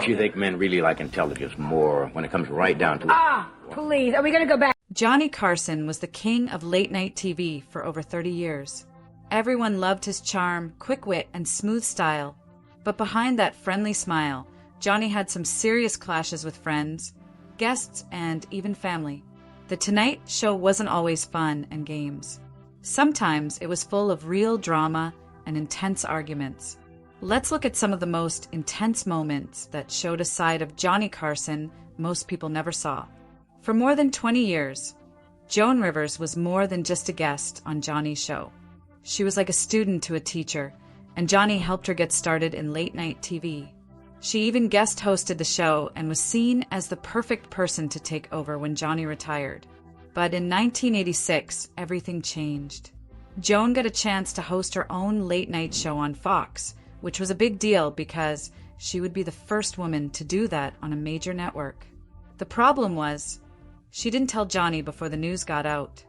don't you think men really like intelligence more when it comes right down to it? Please, are we going to go back? Johnny Carson was the king of late-night TV for over 30 years. Everyone loved his charm, quick wit, and smooth style. But behind that friendly smile, Johnny had some serious clashes with friends, guests, and even family. The Tonight Show wasn't always fun and games. Sometimes it was full of real drama and intense arguments. Let's look at some of the most intense moments that showed a side of Johnny Carson most people never saw. For more than 20 years, Joan Rivers was more than just a guest on Johnny's show. She was like a student to a teacher, and Johnny helped her get started in late-night TV. She even guest hosted the show and was seen as the perfect person to take over when Johnny retired. But in 1986, everything changed. Joan got a chance to host her own late-night show on Fox, which was a big deal because she would be the first woman to do that on a major network. The problem was, she didn't tell Johnny before the news got out.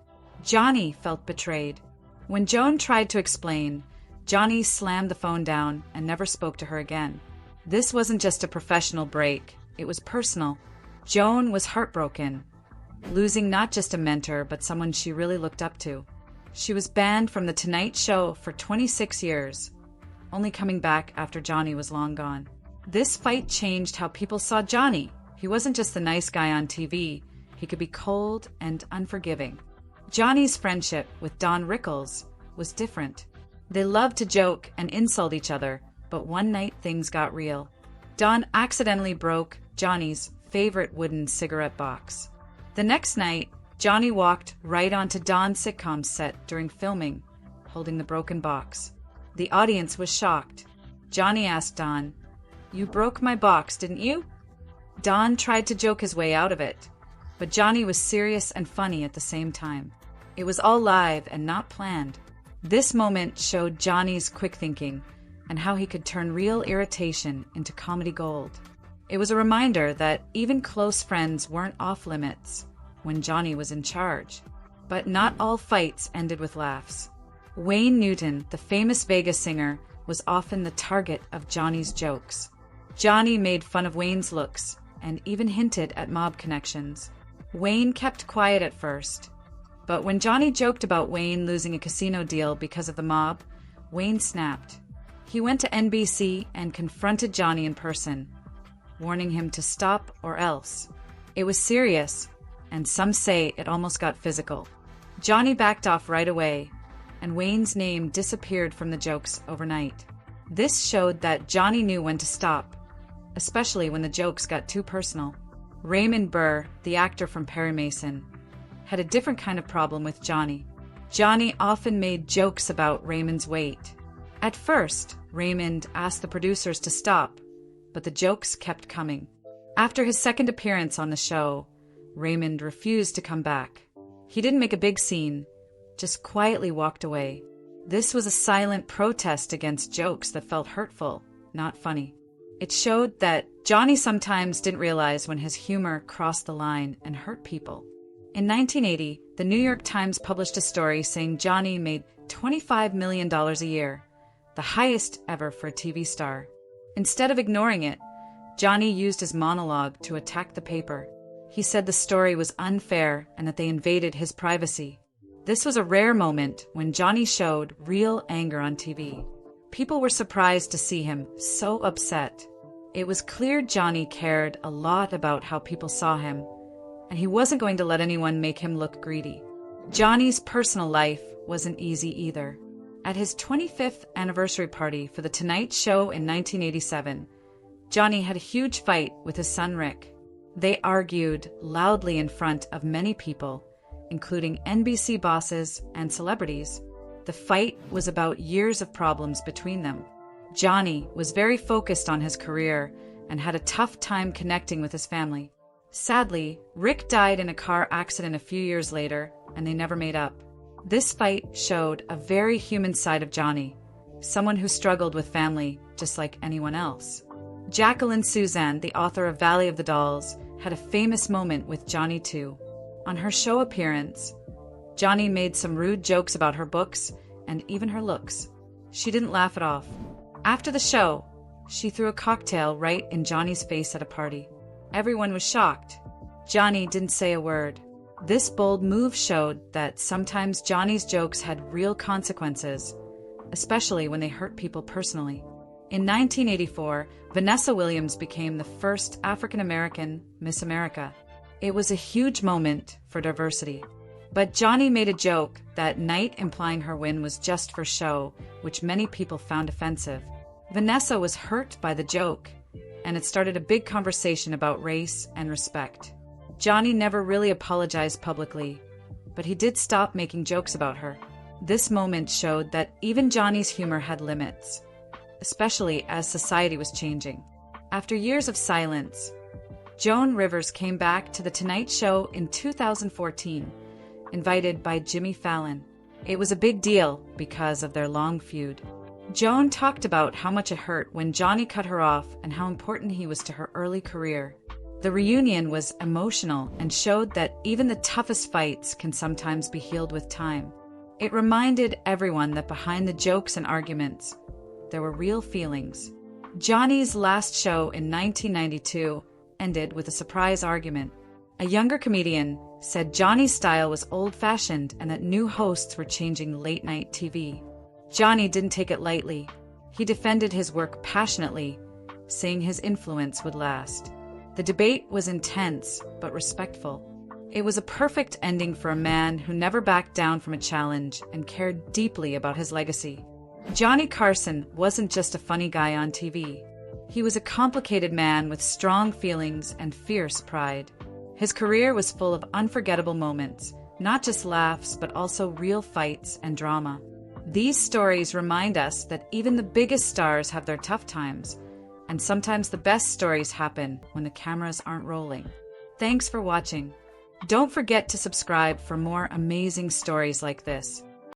Johnny felt betrayed. When Joan tried to explain, Johnny slammed the phone down and never spoke to her again. This wasn't just a professional break, it was personal. Joan was heartbroken, losing not just a mentor, but someone she really looked up to. She was banned from The Tonight Show for 26 years, only coming back after Johnny was long gone. This fight changed how people saw Johnny. He wasn't just the nice guy on TV, he could be cold and unforgiving. Johnny's friendship with Don Rickles was different. They loved to joke and insult each other, but one night things got real. Don accidentally broke Johnny's favorite wooden cigarette box. The next night, Johnny walked right onto Don's sitcom set during filming, holding the broken box. The audience was shocked. Johnny asked Don, "You broke my box, didn't you?" Don tried to joke his way out of it, but Johnny was serious and funny at the same time. It was all live and not planned. This moment showed Johnny's quick thinking and how he could turn real irritation into comedy gold. It was a reminder that even close friends weren't off limits when Johnny was in charge. But not all fights ended with laughs. Wayne Newton, the famous Vegas singer, was often the target of Johnny's jokes. Johnny made fun of Wayne's looks and even hinted at mob connections. Wayne kept quiet at first, but when Johnny joked about Wayne losing a casino deal because of the mob, Wayne snapped. He went to NBC and confronted Johnny in person, warning him to stop or else. It was serious, and some say it almost got physical. Johnny backed off right away, and Wayne's name disappeared from the jokes overnight. This showed that Johnny knew when to stop, especially when the jokes got too personal. Raymond Burr, the actor from Perry Mason, had a different kind of problem with Johnny. Johnny often made jokes about Raymond's weight. At first, Raymond asked the producers to stop, but the jokes kept coming. After his second appearance on the show, Raymond refused to come back. He didn't make a big scene, just quietly walked away. This was a silent protest against jokes that felt hurtful, not funny. It showed that Johnny sometimes didn't realize when his humor crossed the line and hurt people. In 1980, the New York Times published a story saying Johnny made $25 million a year, the highest ever for a TV star. Instead of ignoring it, Johnny used his monologue to attack the paper. He said the story was unfair and that they invaded his privacy. This was a rare moment when Johnny showed real anger on TV. People were surprised to see him so upset. It was clear Johnny cared a lot about how people saw him, and he wasn't going to let anyone make him look greedy. Johnny's personal life wasn't easy either. At his 25th anniversary party for The Tonight Show in 1987, Johnny had a huge fight with his son Rick. They argued loudly in front of many people, including NBC bosses and celebrities. The fight was about years of problems between them. Johnny was very focused on his career and had a tough time connecting with his family. Sadly, Rick died in a car accident a few years later, and they never made up. This fight showed a very human side of Johnny, someone who struggled with family just like anyone else. Jacqueline Susann, the author of Valley of the Dolls, had a famous moment with Johnny too. On her show appearance, Johnny made some rude jokes about her books and even her looks. She didn't laugh it off. After the show, She threw a cocktail right in Johnny's face at a party. Everyone was shocked. Johnny didn't say a word. This bold move showed that sometimes Johnny's jokes had real consequences, especially when they hurt people personally. In 1984, Vanessa Williams became the first African-American Miss America. It was a huge moment for diversity. But Johnny made a joke that night implying her win was just for show, which many people found offensive. Vanessa was hurt by the joke, and it started a big conversation about race and respect. Johnny never really apologized publicly, but he did stop making jokes about her. This moment showed that even Johnny's humor had limits, especially as society was changing. After years of silence, Joan Rivers came back to The Tonight Show in 2014, invited by Jimmy Fallon. It was a big deal because of their long feud. Joan talked about how much it hurt when Johnny cut her off and how important he was to her early career. The reunion was emotional and showed that even the toughest fights can sometimes be healed with time. It reminded everyone that behind the jokes and arguments, there were real feelings. Johnny's last show in 1992 ended with a surprise argument. A younger comedian said Johnny's style was old-fashioned and that new hosts were changing late-night TV. Johnny didn't take it lightly. He defended his work passionately, saying his influence would last. The debate was intense, but respectful. It was a perfect ending for a man who never backed down from a challenge and cared deeply about his legacy. Johnny Carson wasn't just a funny guy on TV. He was a complicated man with strong feelings and fierce pride. His career was full of unforgettable moments, not just laughs, but also real fights and drama. These stories remind us that even the biggest stars have their tough times, and sometimes the best stories happen when the cameras aren't rolling. Thanks for watching. Don't forget to subscribe for more amazing stories like this.